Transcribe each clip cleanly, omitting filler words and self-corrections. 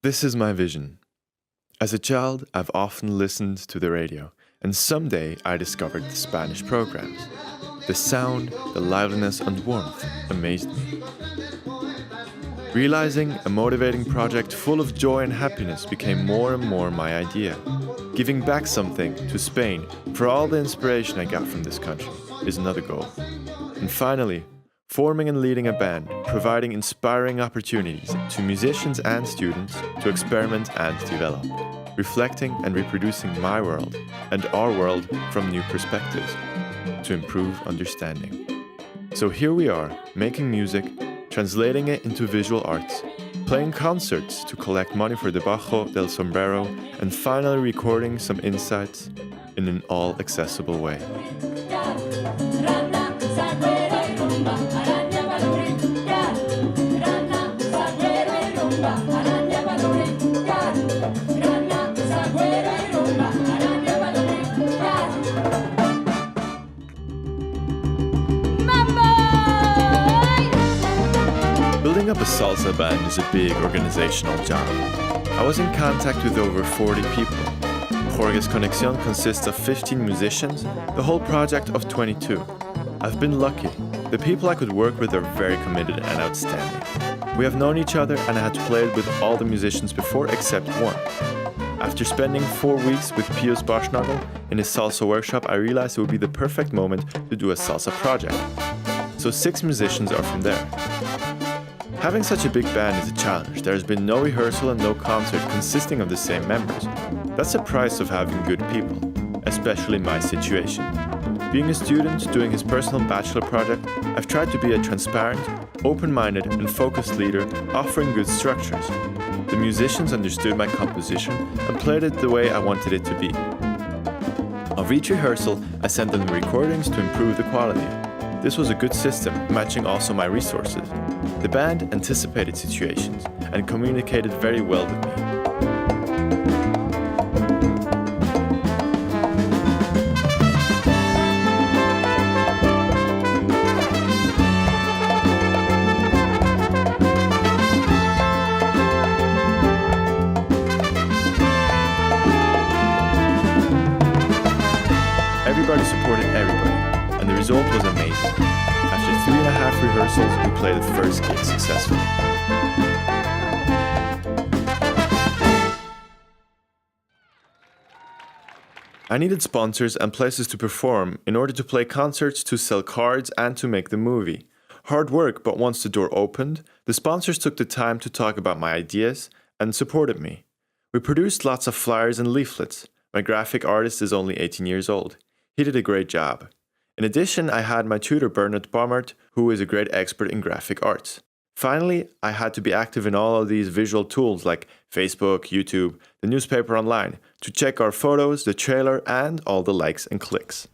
This is my vision. As a child, I've often listened to the radio, and someday I discovered the Spanish programs. The sound, the liveliness and warmth amazed me. Realizing a motivating project full of joy and happiness became more and more my idea. Giving back something to Spain for all the inspiration I got from this country is another goal. And finally, forming and leading a band, providing inspiring opportunities to musicians and students to experiment and develop, reflecting and reproducing my world and our world from new perspectives to improve understanding. So here we are, making music, translating it into visual arts, playing concerts to collect money for Debajo del Sombrero, and finally recording some insights in an all-accessible way. Building up a salsa band is a big organizational job. I was in contact with over 40 people. Jorge's Conexión consists of 15 musicians, the whole project of 22. I've been lucky. The people I could work with are very committed and outstanding. We have known each other and I had played with all the musicians before except one. After spending 4 weeks with Pius Barschnagel in his salsa workshop, I realized it would be the perfect moment to do a salsa project. So 6 musicians are from there. Having such a big band is a challenge. There has been no rehearsal and no concert consisting of the same members. That's the price of having good people, especially my situation. Being a student doing his personal bachelor project, I've tried to be a transparent, open-minded and focused leader, offering good structures. The musicians understood my composition and played it the way I wanted it to be. On each rehearsal, I sent them the recordings to improve the quality. This was a good system, matching also my resources. The band anticipated situations and communicated very well with me. Everybody supported everybody, and the result was amazing. After 3.5 rehearsals, we played the first gig successfully. I needed sponsors and places to perform in order to play concerts, to sell cards, and to make the movie. Hard work, but once the door opened, the sponsors took the time to talk about my ideas and supported me. We produced lots of flyers and leaflets. My graphic artist is only 18 years old. He did a great job. In addition, I had my tutor Bernard Baumert, who is a great expert in graphic arts. Finally, I had to be active in all of these visual tools like Facebook, YouTube, the newspaper online, to check our photos, the trailer, and all the likes and clicks.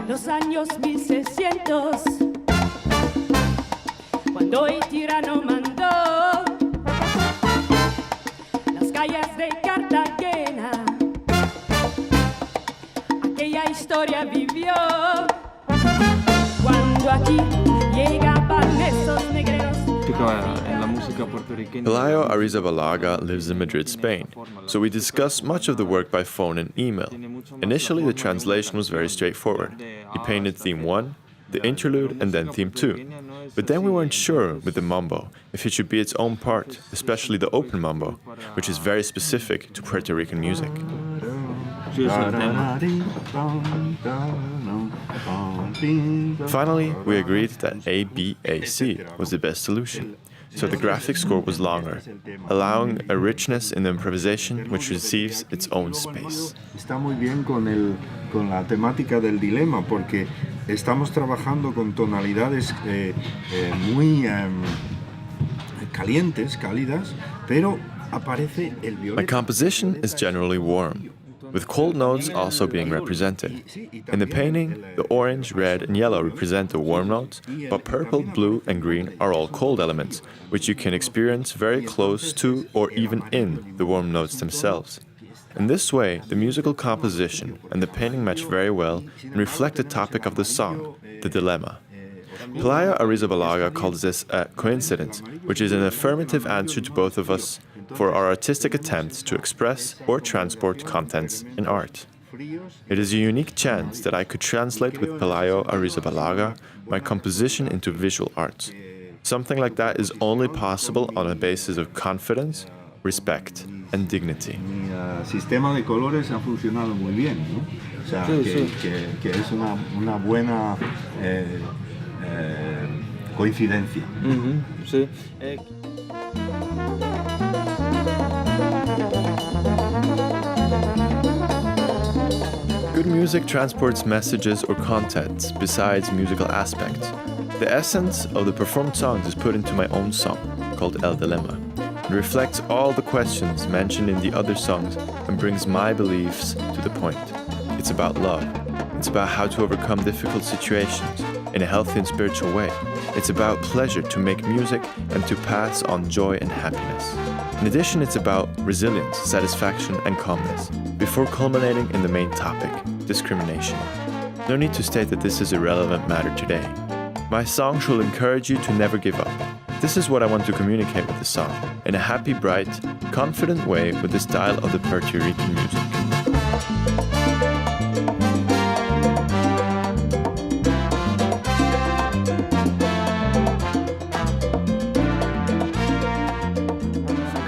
Los años 1600, cuando el tirano mandó las calles de Cartagena, aquella historia vivió, cuando aquí llegaban esos negreros. Pelayo Arrizabalaga lives in Madrid, Spain, so we discussed much of the work by phone and email. Initially, the translation was very straightforward. He painted theme 1, the interlude, and then theme 2. But then we weren't sure with the mambo if it should be its own part, especially the open mambo, which is very specific to Puerto Rican music. Finally, we agreed that ABAC was the best solution. So the graphic score was longer, allowing a richness in the improvisation which receives its own space. Está muy bien con la temática del dilema porque estamos trabajando con tonalidades muy calientes, cálidas, pero aparece el My violeta. composition is generally warm, with cold notes also being represented. In the painting, the orange, red, and yellow represent the warm notes, but purple, blue, and green are all cold elements, which you can experience very close to or even in the warm notes themselves. In this way, the musical composition and the painting match very well and reflect the topic of the song, the dilemma. Pelayo Arrizabalaga calls this a coincidence, which is an affirmative answer to both of us for our artistic attempts to express or transport contents in art. It is a unique chance that I could translate with Pelayo Arrizabalaga my composition into visual arts. Something like that is only possible on a basis of confidence, respect, and dignity. Mi sistema de colores ha funcionado muy bien, ¿no? O sea, que es una buena coincidencia. Sí. Good music transports messages or contents besides musical aspects. The essence of the performed songs is put into my own song, called El Dilemma. It reflects all the questions mentioned in the other songs and brings my beliefs to the point. It's about love. It's about how to overcome difficult situations in a healthy and spiritual way. It's about pleasure to make music and to pass on joy and happiness. In addition, it's about resilience, satisfaction, and calmness, before culminating in the main topic, discrimination. No need to state that this is a relevant matter today. My song should encourage you to never give up. This is what I want to communicate with the song, in a happy, bright, confident way with the style of the Puerto Rican music.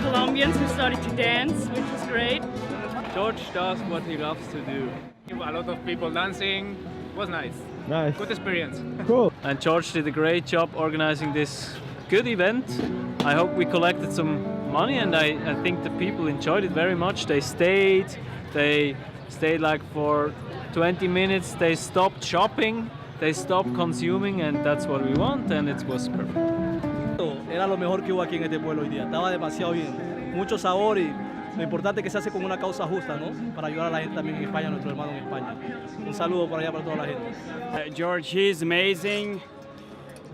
Colombians who started to dance, which was great. George does what he loves to do. A lot of people dancing. Was nice. Nice. Good experience. Cool. And George did a great job organizing this good event. I hope we collected some money, and I think the people enjoyed it very much. They stayed like for 20 minutes, they stopped shopping, they stopped consuming, and that's what we want, and it was perfect. Era lo mejor que hubo aquí en este pueblo hoy día. Estaba demasiado bien. Mucho sabor y lo importante es que se hace con una causa justa, ¿no? Para ayudar a la gente también en España, a nuestros hermanos en España. Un saludo por allá para toda la gente. George, he's amazing.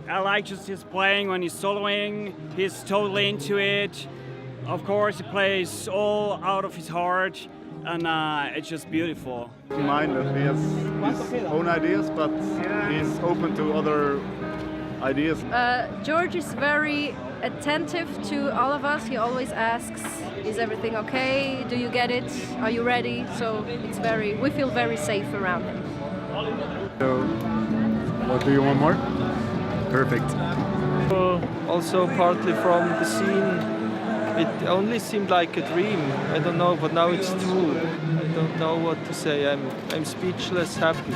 I like just his playing when he's soloing. He's totally into it. Of course, he plays all out of his heart, and it's just beautiful. Minded. He has his own ideas, but he's open to other ideas. George is very attentive to all of us. He always asks, is everything okay? Do you get it? Are you ready? So we feel very safe around him. So, what do you want more? Perfect. Also partly from the scene. It only seemed like a dream. I don't know, but now it's true. I don't know what to say. I'm speechless, happy.